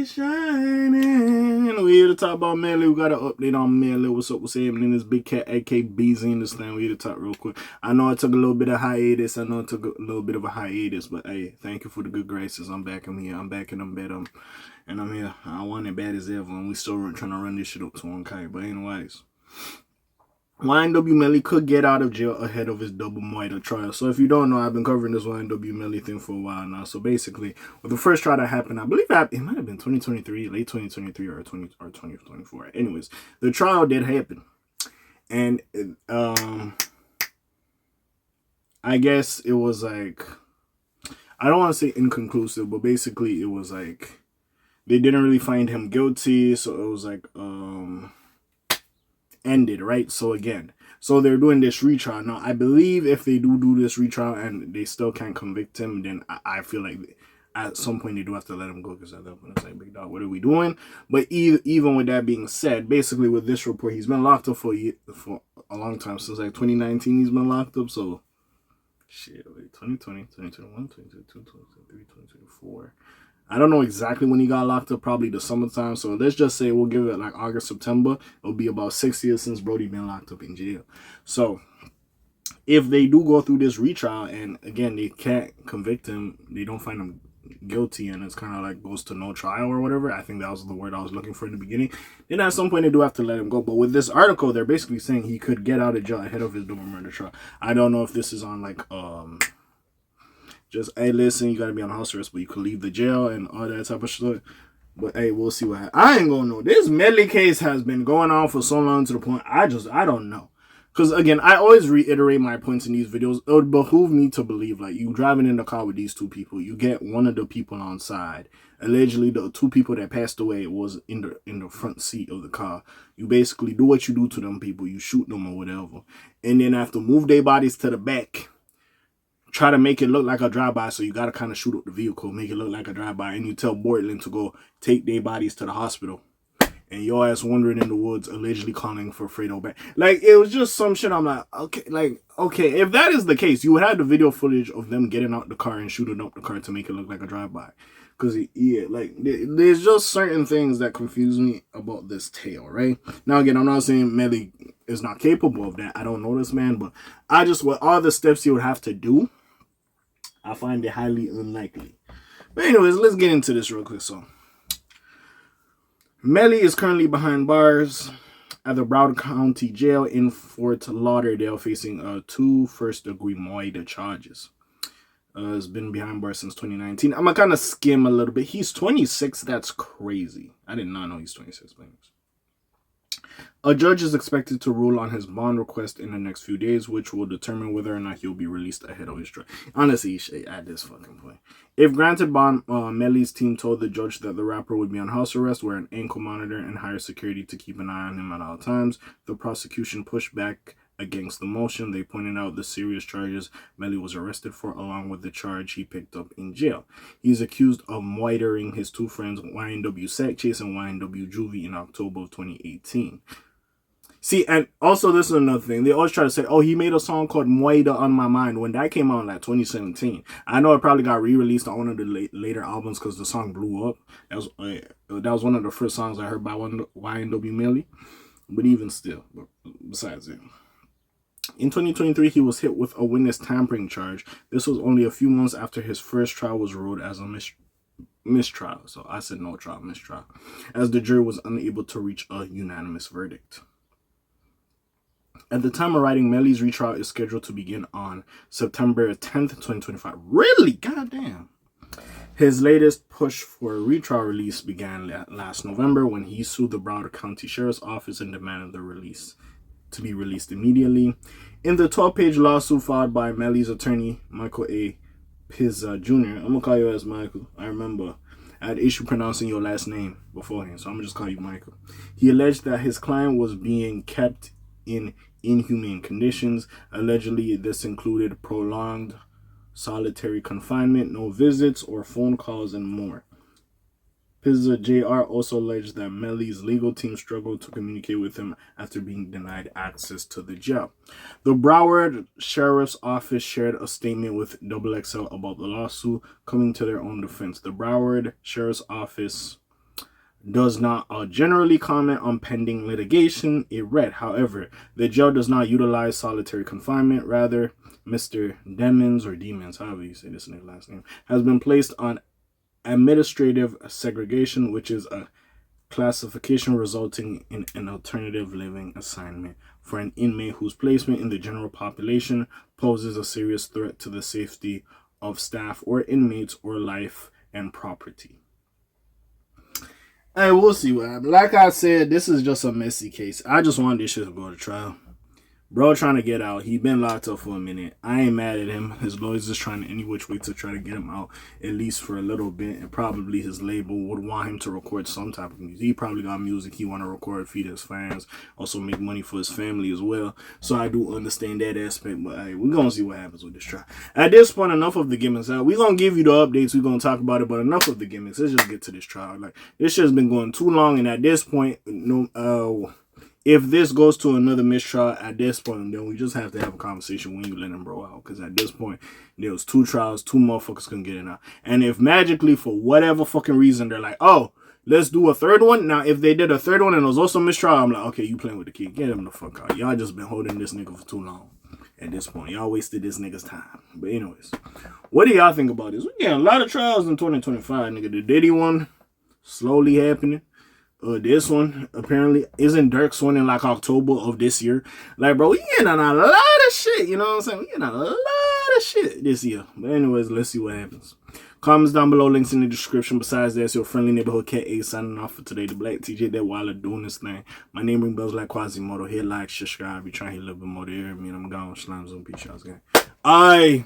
is shining. We here to talk about Melly. We got an update on Melly. What's up? What's happening? This big cat, aka BZ in the stand. We here to talk real quick. I know it took a little bit of hiatus. But hey, thank you for the good graces. I'm back. I'm here. I'm back and I'm better. And I'm here. I want it bad as ever. And we still trying to run this shit up to 1K. But anyways. YNW Melly could get out of jail ahead of his double Moida trial. So if you don't know, I've been covering this YNW Melly thing for a while now. So basically, with the first trial that happened, I believe it might have been 2023, late 2023 or 2024. Anyways, the trial did happen. And I guess it was like, I don't want to say inconclusive, but basically it was like, they didn't really find him guilty. So it was like, ended, right? So they're doing this retrial. Now, I believe if they do this retrial and they still can't convict him, then I feel like at some point they do have to let him go, because at that point it's like, big dog, what are we doing? But even with that being said, basically with this report, he's been locked up for a long time. Since like 2019 he's been locked up. So shit, like 2020, 2021, 2022, 2023, 2024. I don't know exactly when he got locked up, probably the summertime. So let's just say we'll give it like August, September. It'll be about 6 years since Brody been locked up in jail. So if they do go through this retrial and again, they can't convict him, they don't find him guilty, and it's kind of like goes to no trial or whatever. I think that was the word I was looking for in the beginning. Then at some point they do have to let him go. But with this article, they're basically saying he could get out of jail ahead of his double murder trial. I don't know if this is on like just, hey, listen, you gotta be on house arrest, but you could leave the jail and all that type of shit. But hey, we'll see what happens. I ain't gonna know. This Melly case has been going on for so long to the point I don't know. Because again, I always reiterate my points in these videos. It would behoove me to believe, like, you driving in the car with these two people, you get one of the people on side. Allegedly, the two people that passed away was in the front seat of the car. You basically do what you do to them people. You shoot them or whatever. And then have to move their bodies to the back. Try to make it look like a drive-by, so you got to kind of shoot up the vehicle, make it look like a drive-by, and you tell Bortland to go take their bodies to the hospital. And your ass wandering in the woods, allegedly calling for Fredo back. Like, it was just some shit. I'm like, okay, if that is the case, you would have the video footage of them getting out the car and shooting up the car to make it look like a drive-by. Because, yeah, like, there's just certain things that confuse me about this tale, right? Now, again, I'm not saying Melly is not capable of that. I don't know this man, but with all the steps he would have to do, I find it highly unlikely. But anyways, let's get into this real quick. So, Melly is currently behind bars at the Broward County Jail in Fort Lauderdale, facing 2 first-degree Moida charges. Has been behind bars since 2019. I'm gonna kind of skim a little bit. He's 26. That's crazy. I did not know he's 26. A judge is expected to rule on his bond request in the next few days, which will determine whether or not he'll be released ahead of his trial. Honestly, he should at this fucking point. If granted bond, Melly's team told the judge that the rapper would be on house arrest, wear an ankle monitor, and hire security to keep an eye on him at all times. The prosecution pushed back against the motion. They pointed out the serious charges Melly was arrested for, along with the charge he picked up in jail. He's accused of moidering his 2 friends, YNW Sack Chase and YNW Juvie, in October of 2018. See, and also this is another thing. They always try to say, oh, he made a song called Moida on My Mind, when that came out in like 2017. I know it probably got re-released on one of the later albums because the song blew up. That was one of the first songs I heard by YNW Melly. But even still, besides it. In 2023, he was hit with a witness tampering charge. This was only a few months after his first trial was ruled as a mistrial. So I said no trial, mistrial, as the jury was unable to reach a unanimous verdict. At the time of writing, Melly's retrial is scheduled to begin on September 10th, 2025. Really? Goddamn. His latest push for a retrial release began last November when he sued the Broward County Sheriff's Office and demanded the release to be released immediately. In the 12-page lawsuit filed by Melly's attorney, Michael A. Pizza Jr., I'm going to call you as Michael. I remember I had issue pronouncing your last name beforehand, so I'm going to just call you Michael. He alleged that his client was being kept in inhumane conditions. Allegedly, this included prolonged solitary confinement, no visits or phone calls, and more. Pizza Jr. also alleged that Melly's legal team struggled to communicate with him after being denied access to the jail. The Broward Sheriff's Office shared a statement with XXL about the lawsuit, coming to their own defense. The Broward Sheriff's Office does not generally comment on pending litigation. It read, however, the jail does not utilize solitary confinement. Rather, Mr. Demons, however you say this nigga's last name, has been placed on administrative segregation, which is a classification resulting in an alternative living assignment for an inmate whose placement in the general population poses a serious threat to the safety of staff or inmates or life and property. Hey, we'll see what happens. Like I said, this is just a messy case. I just want this shit to go to trial. Bro trying to get out. He been locked up for a minute. I ain't mad at him. His lawyers just trying to any which way to try to get him out, at least for a little bit. And probably his label would want him to record some type of music. He probably got music he want to record, feed his fans, also make money for his family as well. So I do understand that aspect. But hey, we're going to see what happens with this trial. At this point, enough of the gimmicks. We're going to give you the updates. We're going to talk about it. But enough of the gimmicks. Let's just get to this trial. Like, this shit's been going too long. And at this point, if this goes to another mistrial at this point, then we just have to have a conversation when you let him bro out. Because at this point, there was 2 trials, 2 motherfuckers couldn't get it out. And if magically, for whatever fucking reason, they're like, oh, let's do a 3rd one. Now, if they did a 3rd one and it was also mistrial, I'm like, okay, you playing with the kid. Get him the fuck out. Y'all just been holding this nigga for too long. At this point, y'all wasted this nigga's time. But anyways, what do y'all think about this? We getting a lot of trials in 2025, nigga. The Diddy one, slowly happening. This one apparently isn't Dirk's one in like October of this year. Like, bro, we getting on a lot of shit. You know what I'm saying? We getting on a lot of shit this year. But anyways, let's see what happens. Comments down below, links in the description. Besides that, it's your friendly neighborhood K.A. signing off for today. The Black TJ that while doing this thing. My name ring bells like Quasimodo. Hit like, subscribe. You trying to hit a little bit more to hear me. And I'm gone. Slimes on peace, y'all. Aye.